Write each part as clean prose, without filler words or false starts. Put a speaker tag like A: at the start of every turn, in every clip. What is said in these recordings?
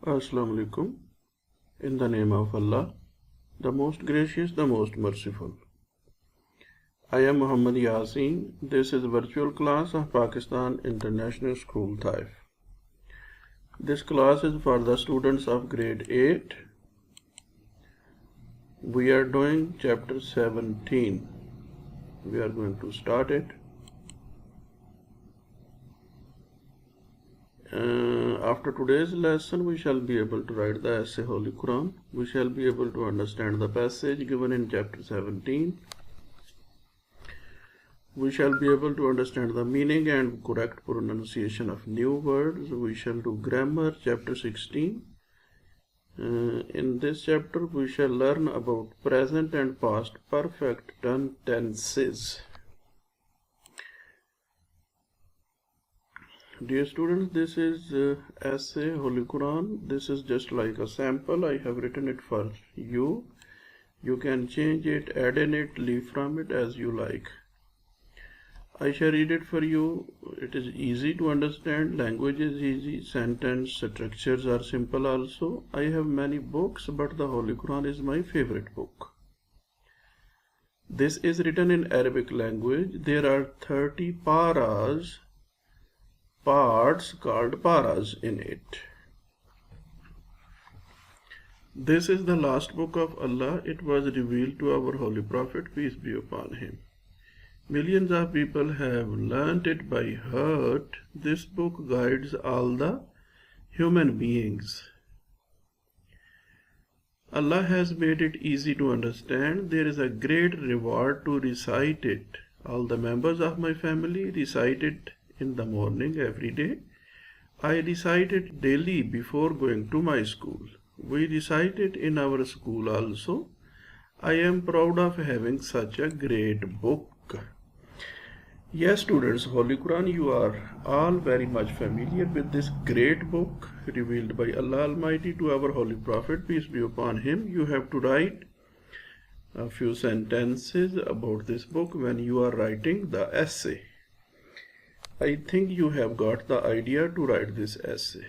A: Assalamu alaikum. In the name of Allah, the most gracious, the most merciful. I am Muhammad Yasin. This is virtual class of Pakistan International School Taif. This class is for the students of grade 8. We are doing chapter 17. We are going to start it. After today's lesson, we shall be able to write the essay Holy Quran. We shall be able to understand the passage given in chapter 17. We shall be able to understand the meaning and correct pronunciation of new words. We shall do grammar, chapter 16. In this chapter, we shall learn about present and past perfect tenses. Dear students, this is essay Holy Quran. This is just like a sample. I have written it for you. You can change it, add in it, leave from it as you like. I shall read it for you. It is easy to understand. Language is easy. Sentence structures are simple also. I have many books, but the Holy Quran is my favorite book. This is written in Arabic language. There are 30 parts called paras in it. This is the last book of Allah. It was revealed to our Holy Prophet, peace be upon him. Millions of people have learnt it by heart. This book guides all the human beings. Allah has made it easy to understand. There is a great reward to recite it. All the members of my family recite it in the morning every day. I recite it daily before going to my school. We recite it in our school also. I am proud of having such a great book. Yes, students, Holy Quran, you are all very much familiar with this great book revealed by Allah Almighty to our Holy Prophet, peace be upon him. You have to write a few sentences about this book when you are writing the essay. I think you have got the idea to write this essay.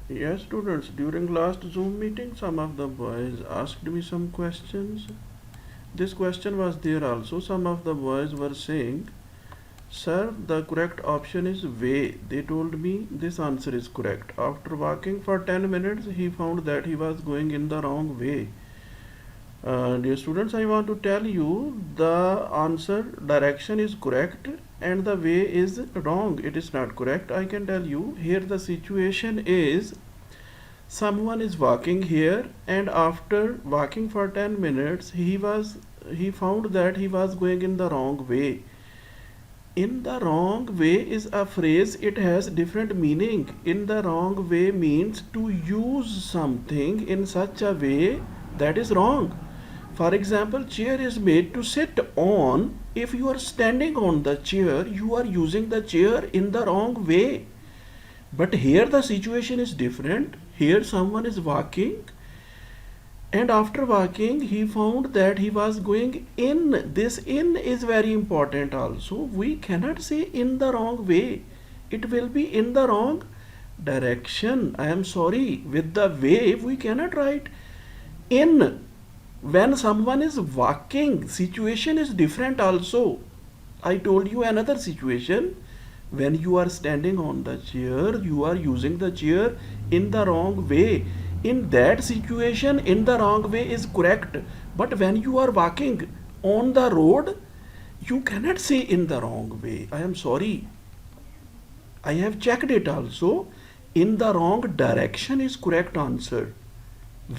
A: Yes, students, during last Zoom meeting, some of the boys asked me some questions. This question was there also. Some of the boys were saying, "Sir, the correct option is way." They told me this answer is correct. After walking for 10 minutes, he found that he was going in the wrong way. Dear students, I want to tell you the answer direction is correct and the way is wrong. It is not correct. I can tell you here the situation is someone is walking here and after walking for 10 minutes he found that he was going in the wrong way. In the wrong way is a phrase. It has different meaning. In the wrong way means to use something in such a way that is wrong. For example, chair is made to sit on. If you are standing on the chair, you are using the chair in the wrong way. But here the situation is different. Here someone is walking and after walking he found that he was going in. This in is very important also. We cannot say in the wrong way. It will be in the wrong direction. I am sorry. With the way we cannot write in. When someone is walking, situation is different also. I told you another situation. When you are standing on the chair, you are using the chair in the wrong way. In that situation, in the wrong way is correct. But when you are walking on the road, you cannot say in the wrong way. I am sorry. I have checked it also. In the wrong direction is correct answer.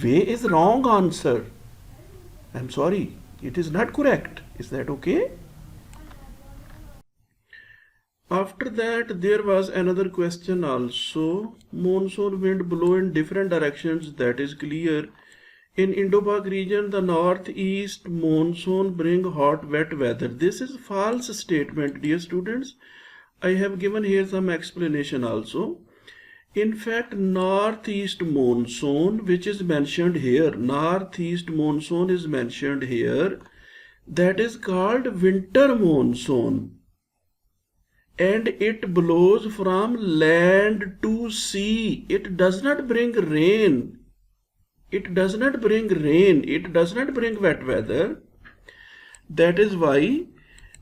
A: Way is wrong answer. I am sorry. It is not correct. Is that okay? After that, there was another question also. Monsoon wind blow in different directions. That is clear. In Indo-Pak region, the northeast monsoon bring hot, wet weather. This is false statement, dear students. I have given here some explanation also. In fact, northeast monsoon, which is mentioned here, northeast monsoon is mentioned here. That is called winter monsoon. and it blows from land to sea. It does not bring rain. It does not bring rain. It does not bring wet weather. That is why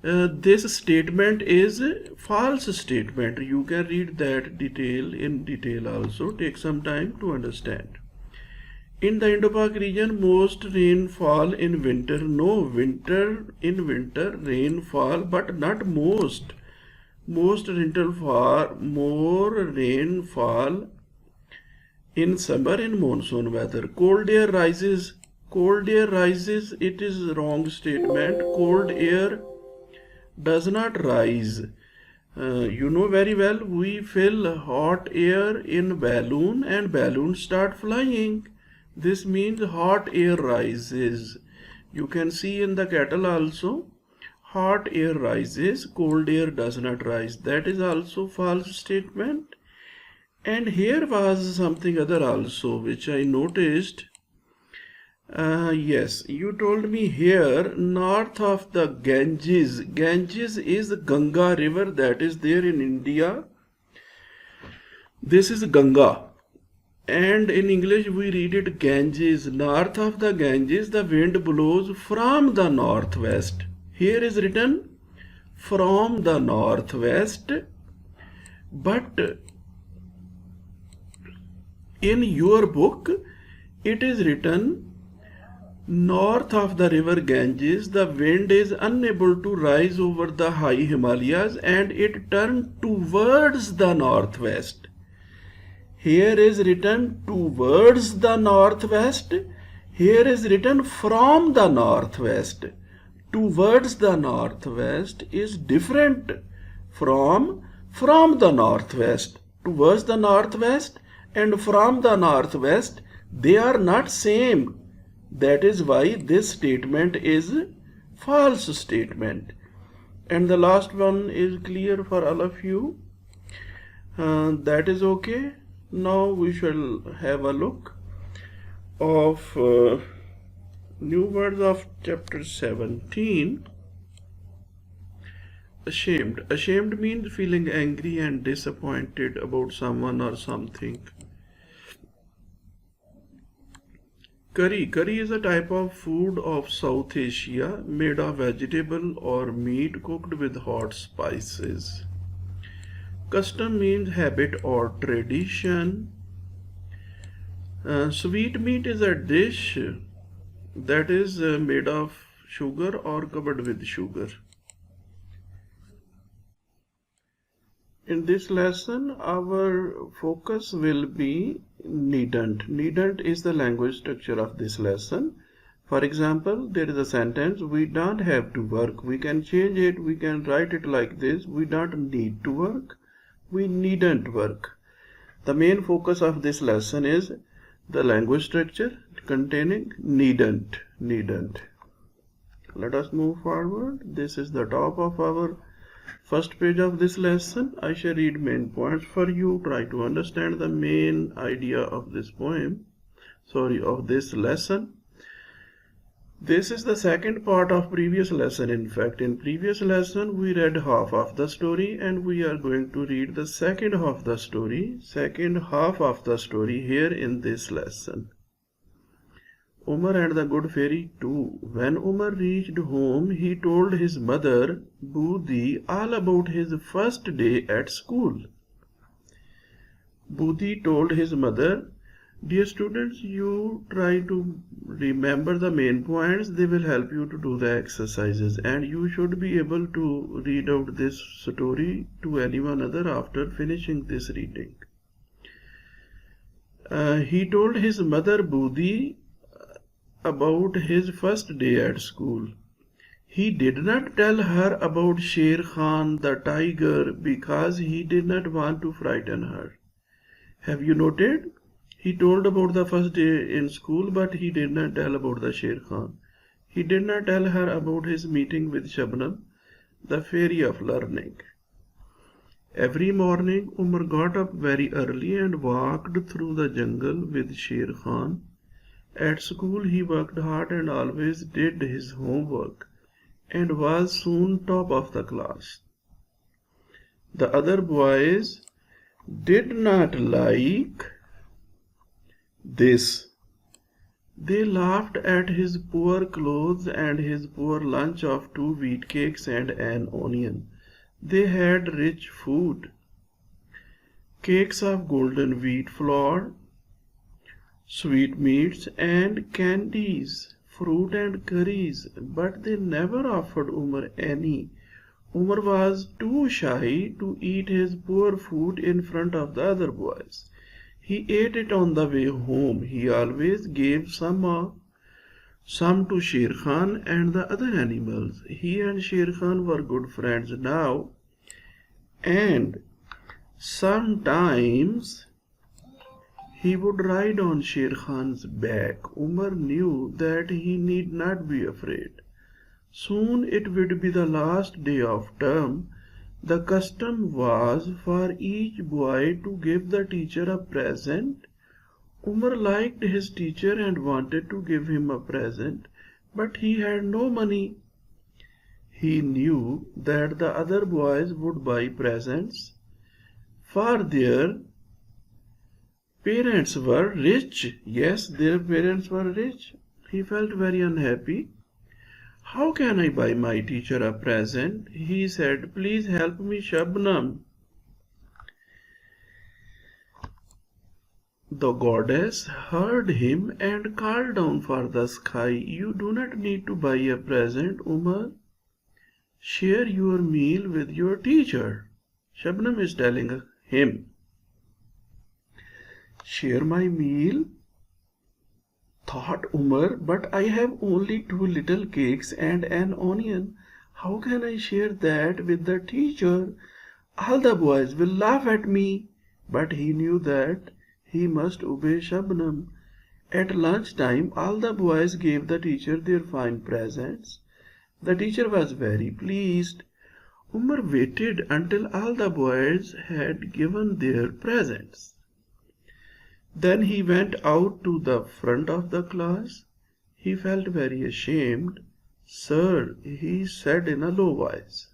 A: this statement is false statement. You can read that in detail also. Take some time to understand. In the Indo-Pak region, most rainfall in winter. No, in winter rainfall, but not most. Most more rainfall in summer in monsoon weather. Cold air rises. Cold air rises. It is wrong statement. Cold air does not rise. You know very well, we fill hot air in balloon and balloons start flying. This means hot air rises. You can see in the kettle also, hot air rises, cold air does not rise. That is also false statement. And here was something other also which I noticed. Yes, you told me here north of the Ganges. Ganges is Ganga river that is there in India. This is Ganga. And in English we read it Ganges. North of the Ganges the wind blows from the northwest. Here is written from the northwest. But in your book it is written north of the river Ganges, the wind is unable to rise over the high Himalayas and it turned towards the northwest. Here is written towards the northwest. Here is written from the northwest. Towards the northwest is different from the northwest. Towards the northwest and from the northwest, they are not same. That is why this statement is false statement. And the last one is clear for all of you. That is okay. Now we shall have a look of new words of chapter 17. Ashamed. Ashamed means feeling angry and disappointed about someone or something. Curry. Curry is a type of food of South Asia made of vegetable or meat cooked with hot spices. Custom means habit or tradition. Sweet meat is a dish that is made of sugar or covered with sugar. In this lesson, our focus will be needn't. Needn't is the language structure of this lesson. For example, there is a sentence, we don't have to work. We can change it, we can write it like this, we don't need to work, we needn't work. The main focus of this lesson is the language structure containing needn't. Let us move forward. This is the top of our first page of this lesson. I shall read main points for you. Try to understand the main idea of this of this lesson. This is the second part of previous lesson. In fact, in previous lesson we read half of the story and we are going to read the second half of the story here in this lesson. Umar and the good fairy too. When Umar reached home, he told his mother, Budi, all about his first day at school. Budi told his mother, dear students, you try to remember the main points. They will help you to do the exercises and you should be able to read out this story to anyone other after finishing this reading. He told his mother, Budi, about his first day at school. He did not tell her about Sher Khan the tiger because he did not want to frighten her. Have you noted? He told about the first day in school, but he did not tell about the Sher Khan. He did not tell her about his meeting with Shabnam, the fairy of learning. Every morning, Umar got up very early and walked through the jungle with Sher Khan. At school, he worked hard and always did his homework and was soon top of the class. The other boys did not like this. They laughed at his poor clothes and his poor lunch of 2 wheat cakes and an onion. They had rich food, cakes of golden wheat flour, sweetmeats and candies, fruit and curries, but they never offered Umar any. Umar was too shy to eat his poor food in front of the other boys. He ate it on the way home. He always gave some to Sher Khan and the other animals. He and Sher Khan were good friends now, and sometimes he would ride on Sher Khan's back. Umar knew that he need not be afraid. Soon it would be the last day of term. The custom was for each boy to give the teacher a present. Umar liked his teacher and wanted to give him a present, but he had no money. He knew that the other boys would buy presents, for their parents were rich. Yes, their parents were rich. He felt very unhappy. How can I buy my teacher a present? He said, please help me, Shabnam. The goddess heard him and called down from the sky, you do not need to buy a present, Umar. Share your meal with your teacher. Shabnam is telling him, share my meal? Thought Umar, but I have only 2 little cakes and an onion. How can I share that with the teacher? All the boys will laugh at me. But he knew that he must obey Shabnam. At lunch time, all the boys gave the teacher their fine presents. The teacher was very pleased. Umar waited until all the boys had given their presents. Then he went out to the front of the class. He felt very ashamed. Sir, he said in a low voice,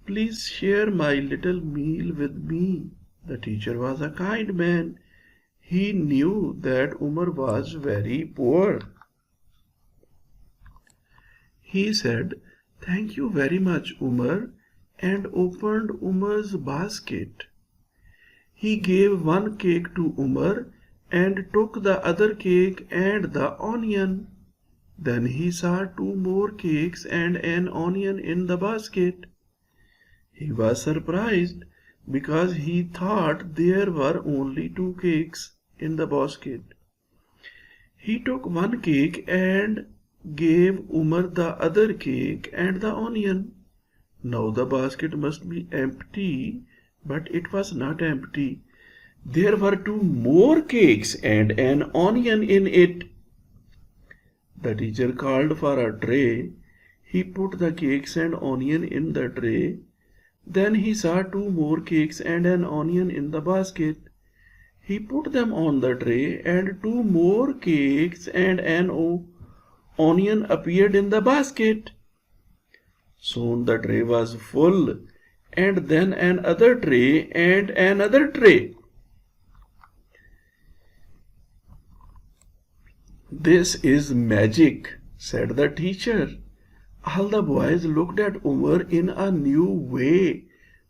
A: please share my little meal with me. The teacher was a kind man. He knew that Umar was very poor. He said, thank you very much, Umar, and opened Umar's basket. He gave 1 cake to Umar and took the other cake and the onion. Then he saw 2 more cakes and an onion in the basket. He was surprised because he thought there were only 2 cakes in the basket. He took 1 cake and gave Umar the other cake and the onion. Now the basket must be empty, but it was not empty. There were 2 more cakes and an onion in it. The teacher called for a tray. He put the cakes and onion in the tray. Then he saw 2 more cakes and an onion in the basket. He put them on the tray and 2 more cakes and an onion appeared in the basket. Soon the tray was full, and then another tray and another tray. This is magic, said the teacher. All the boys looked at Umar in a new way.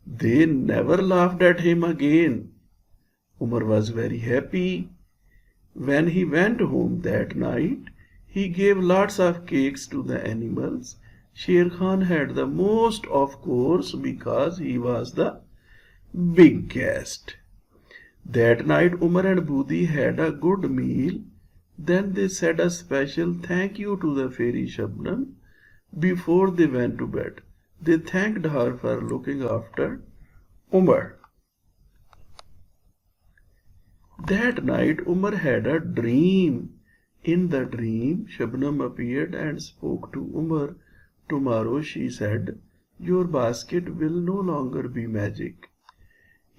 A: They never laughed at him again. Umar was very happy. When he went home that night, he gave lots of cakes to the animals. Sher Khan had the most, of course, because he was the big guest. That night Umar and Budi had a good meal. Then they said a special thank you to the fairy Shabnam before they went to bed. They thanked her for looking after Umar. That night Umar had a dream. In the dream, Shabnam appeared and spoke to Umar. Tomorrow, she said, your basket will no longer be magic.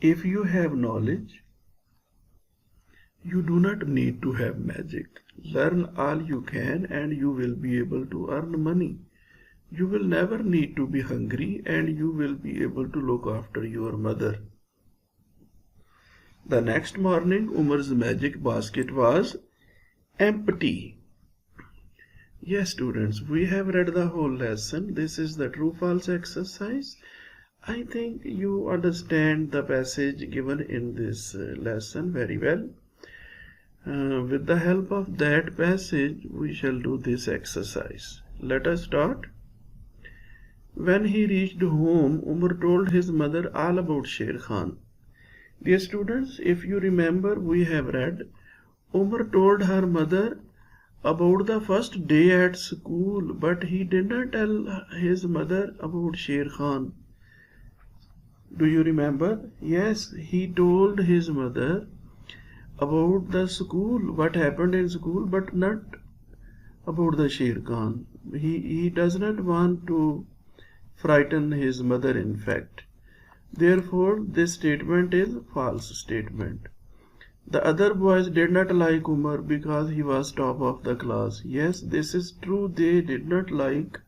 A: If you have knowledge, you do not need to have magic. Learn all you can and you will be able to earn money. You will never need to be hungry and you will be able to look after your mother. The next morning, Umar's magic basket was empty. Yes, students, we have read the whole lesson. This is the true-false exercise. I think you understand the passage given in this lesson very well. With the help of that passage, we shall do this exercise. Let us start. When he reached home, Umar told his mother all about Sher Khan. Dear students, if you remember, we have read, Umar told her mother about the first day at school, but he did not tell his mother about Sher Khan. Do you remember? Yes, he told his mother about the school, what happened in school, but not about the Sher Khan. He does not want to frighten his mother, in fact. Therefore, this statement is false statement. The other boys did not like Umar because he was top of the class. Yes, this is true. They did not like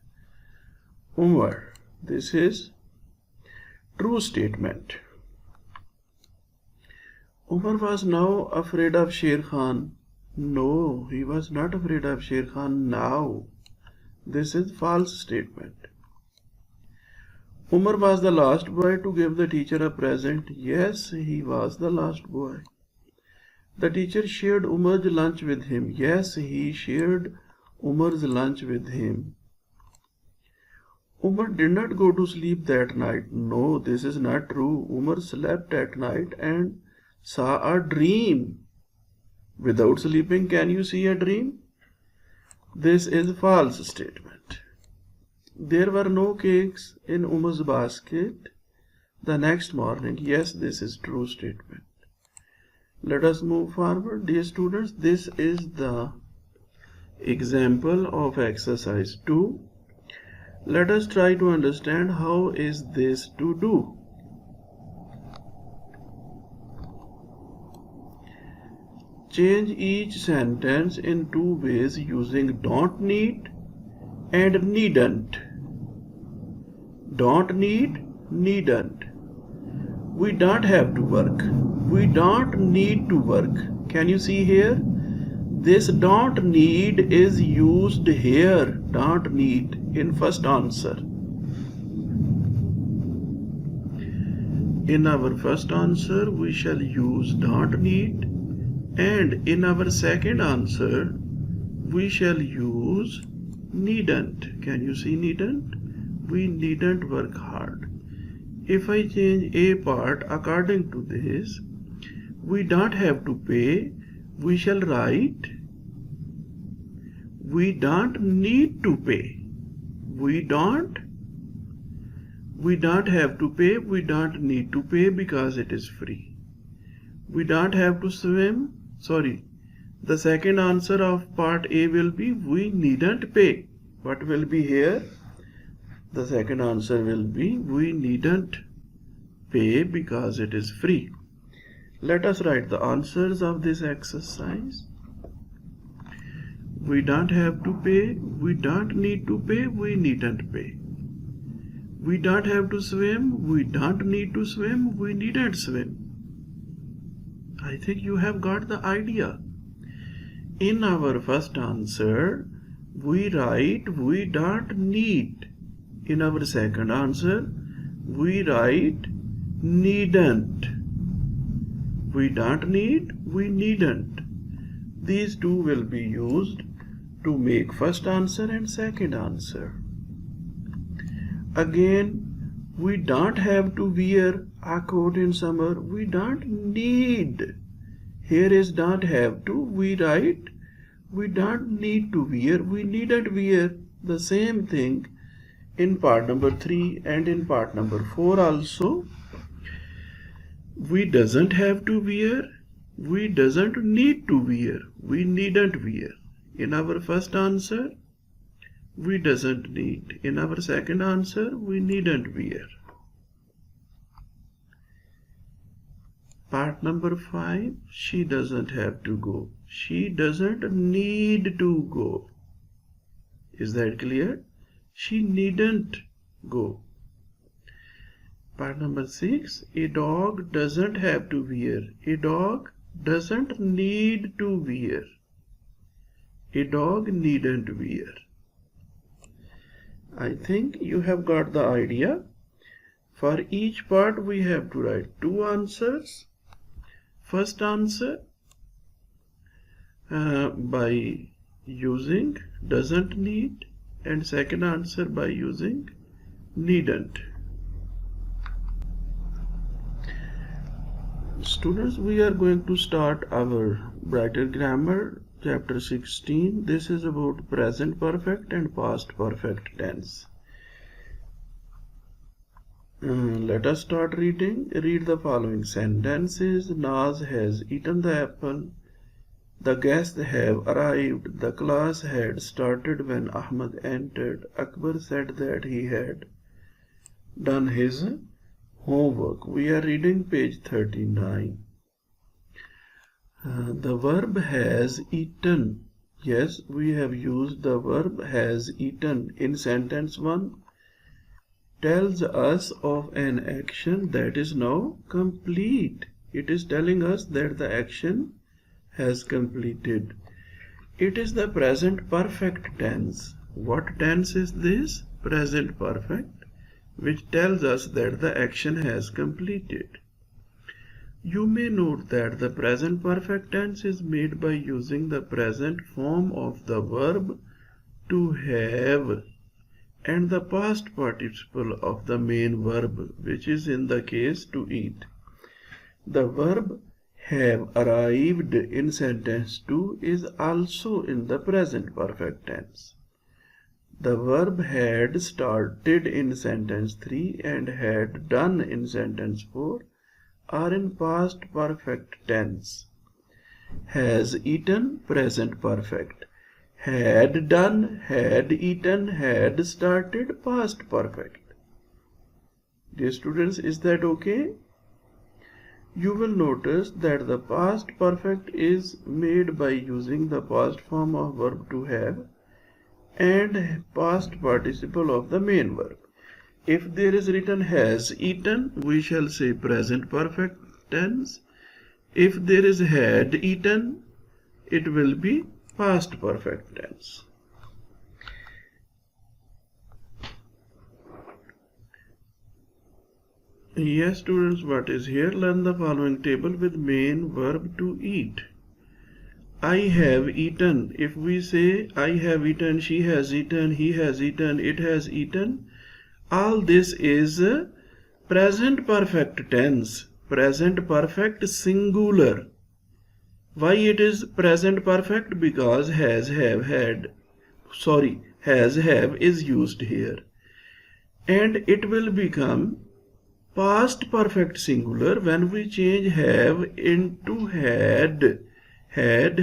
A: Umar. This is true statement. Umar was now afraid of Sher Khan. No, he was not afraid of Sher Khan now. This is false statement. Umar was the last boy to give the teacher a present. Yes, he was the last boy. The teacher shared Umar's lunch with him. Yes, he shared Umar's lunch with him. Umar did not go to sleep that night. No, this is not true. Umar slept at night and saw a dream. Without sleeping, can you see a dream? This is a false statement. There were no cakes in Umar's basket the next morning. Yes, this is true statement. Let us move forward. Dear students, this is the example of exercise 2. Let us try to understand how is this to do. Change each sentence in two ways using don't need and needn't. Don't need, needn't. We don't have to work. We don't need to work. Can you see here? This don't need is used here. Don't need in first answer. In our first answer, we shall use don't need, and in our second answer, we shall use needn't. Can you see needn't? We needn't work hard. If I change a part according to this, we don't have to pay, we shall write we don't need to pay. We don't have to pay, we don't need to pay because it is free. We don't have to swim, the second answer of part A will be we needn't pay. What will be here? The second answer will be we needn't pay because it is free. Let us write the answers of this exercise. We don't have to pay, we don't need to pay, we needn't pay. We don't have to swim, we don't need to swim, we needn't swim. I think you have got the idea. In our first answer, we write we don't need. In our second answer, we write needn't. We don't need, we needn't. These two will be used to make first answer and second answer. Again, we don't have to wear a coat in summer. We don't need. Here is don't have to. We write we don't need to wear. We needn't wear. The same thing in part number 3 and in part number 4 also. We doesn't have to wear. We doesn't need to wear. We needn't wear. In our first answer, we doesn't need. In our second answer, we needn't wear. Part number 5, she doesn't have to go. She doesn't need to go. Is that clear? She needn't go. Part number 6. A dog doesn't have to wear. A dog doesn't need to wear. A dog needn't wear. I think you have got the idea. For each part we have to write 2 answers. First answer by using doesn't need, and second answer by using needn't. Students, we are going to start our Brighter Grammar chapter 16. This is about present perfect and past perfect tense. Let us start reading. Read the following sentences. Naz has eaten the apple. The guests have arrived. The class had started when Ahmad entered. Akbar said that he had done his homework. We are reading page 39. The verb has eaten. Yes, we have used the verb has eaten in sentence 1. Tells us of an action that is now complete. It is telling us that the action has completed. It is the present perfect tense. What tense is this? Present perfect, which tells us that the action has completed. You may note that the present perfect tense is made by using the present form of the verb to have and the past participle of the main verb, which is in the case to eat. The verb have arrived in sentence 2 is also in the present perfect tense. The verb had started in sentence 3 and had done in sentence 4 are in past perfect tense. Has eaten, present perfect. Had done, had eaten, had started, past perfect. Dear students, is that okay? You will notice that the past perfect is made by using the past form of verb to have and past participle of the main verb. If there is written has eaten, we shall say present perfect tense. If there is had eaten, it will be past perfect tense. Yes, students, what is here? Learn the following table with main verb to eat. I have eaten. If we say I have eaten, she has eaten, he has eaten, it has eaten, all this is present perfect tense, present perfect singular. Why it is present perfect? Because has, have, is used here. And it will become past perfect singular when we change have into had. Had.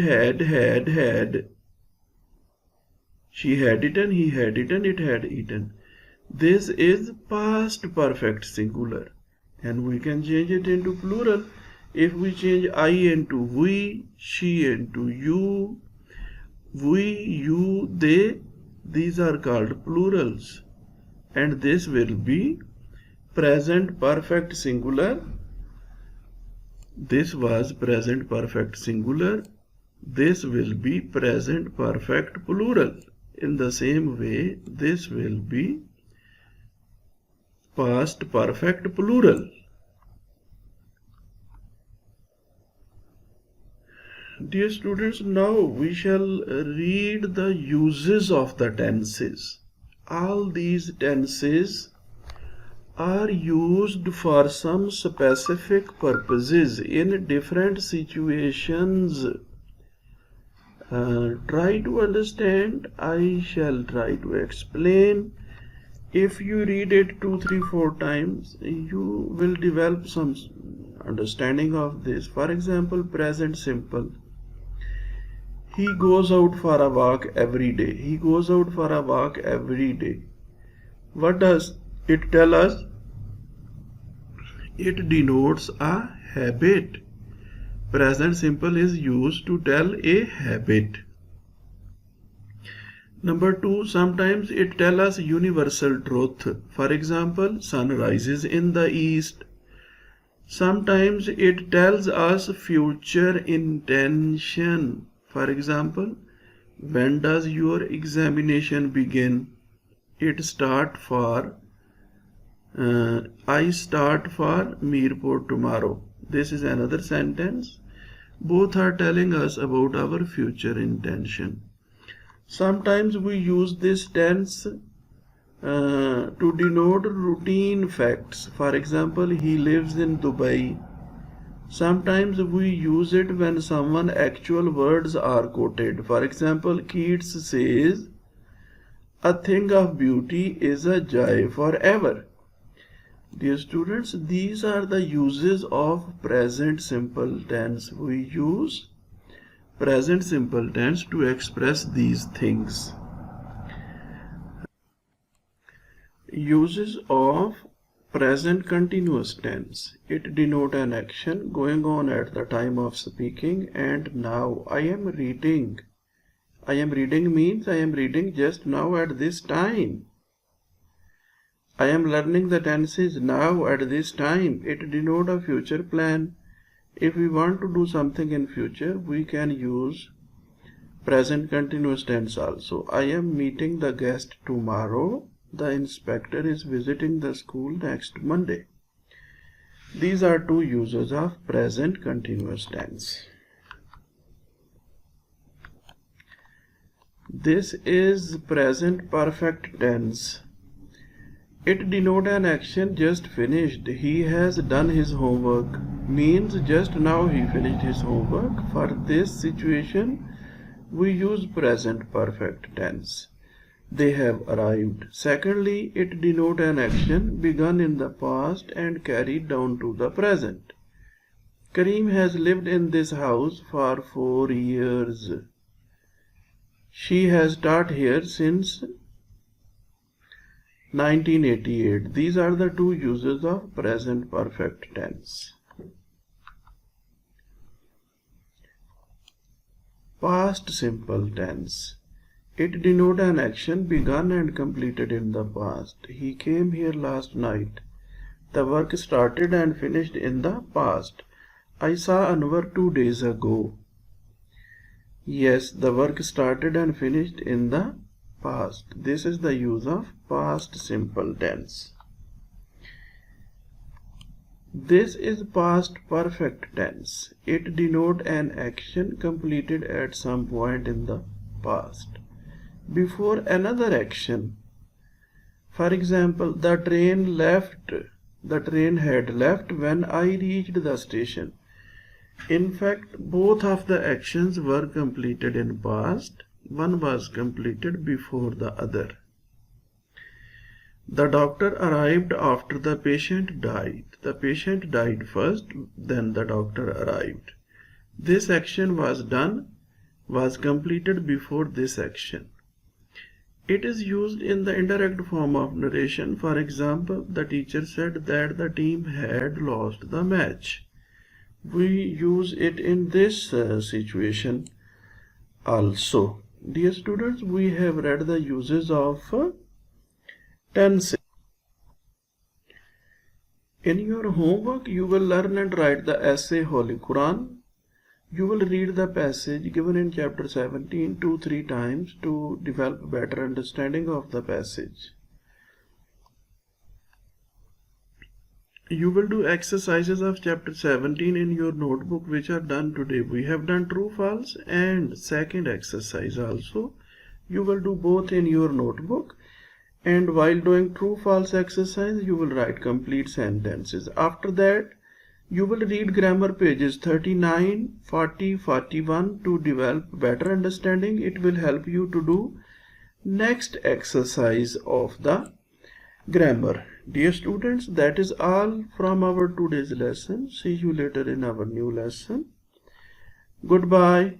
A: She had eaten, he had eaten, it had eaten. This is past perfect singular. And we can change it into plural. If we change I into we, she into you, we, you, they, these are called plurals. And this will be present perfect singular. This was present perfect singular. This will be present perfect plural. In the same way, this will be past perfect plural. Dear students, now we shall read the uses of the tenses. All these tenses are used for some specific purposes in different situations. Try to understand. I shall try to explain. If you read it 2, 3, 4 times, you will develop some understanding of this. For example, present simple. He goes out for a walk every day. He goes out for a walk every day. What does it tell us? It denotes a habit. Present simple is used to tell a habit. Number two, sometimes it tells us universal truth. For example, sun rises in the east. Sometimes it tells us future intention. For example, when does your examination begin? It start for I start for Mirpur tomorrow. This is another sentence. Both are telling us about our future intention. Sometimes we use this tense to denote routine facts. For example, he lives in Dubai. Sometimes we use it when someone actual words are quoted. For example, Keats says, "A thing of beauty is a joy forever." Dear students, these are the uses of present simple tense. We use present simple tense to express these things. Uses of present continuous tense. It denotes an action going on at the time of speaking. And now I am reading. I am reading means I am reading just now at this time. I am learning the tenses now at this time. It denotes a future plan. If we want to do something in future, we can use present continuous tense also. I am meeting the guest tomorrow. The inspector is visiting the school next Monday. These are two uses of present continuous tense. This is present perfect tense. It denotes an action just finished. He has done his homework. Means just now he finished his homework. For this situation, we use present perfect tense. They have arrived. Secondly, it denotes an action begun in the past and carried down to the present. Kareem has lived in this house for 4 years. She has taught here since 1988. These are the two uses of present perfect tense. Past simple tense. It denotes an action begun and completed in the past. He came here last night. The work started and finished in the past. I saw Anwar 2 days ago. Yes, the work started and finished in the past. This is the use of past simple tense. This is past perfect tense. It denotes an action completed at some point in the past before another action. For example, the train had left when I reached the station. In fact, both of the actions were completed in past. One was completed before the other. The doctor arrived after the patient died. The patient died first, then the doctor arrived. This action was completed before this action. It is used in the indirect form of narration. For example, the teacher said that the team had lost the match. We use it in this situation also. Dear students, we have read the uses of tense. In your homework, you will learn and write the essay Holy Quran. You will read the passage given in chapter 17 2-3 times to develop better understanding of the passage. You will do exercises of chapter 17 in your notebook which are done today. We have done true, false and second exercise also. You will do both in your notebook, and while doing true, false exercise, you will write complete sentences. After that, you will read grammar pages 39, 40, 41 to develop better understanding. It will help you to do next exercise of the grammar. Dear students, that is all from our today's lesson. See you later in our new lesson. Goodbye.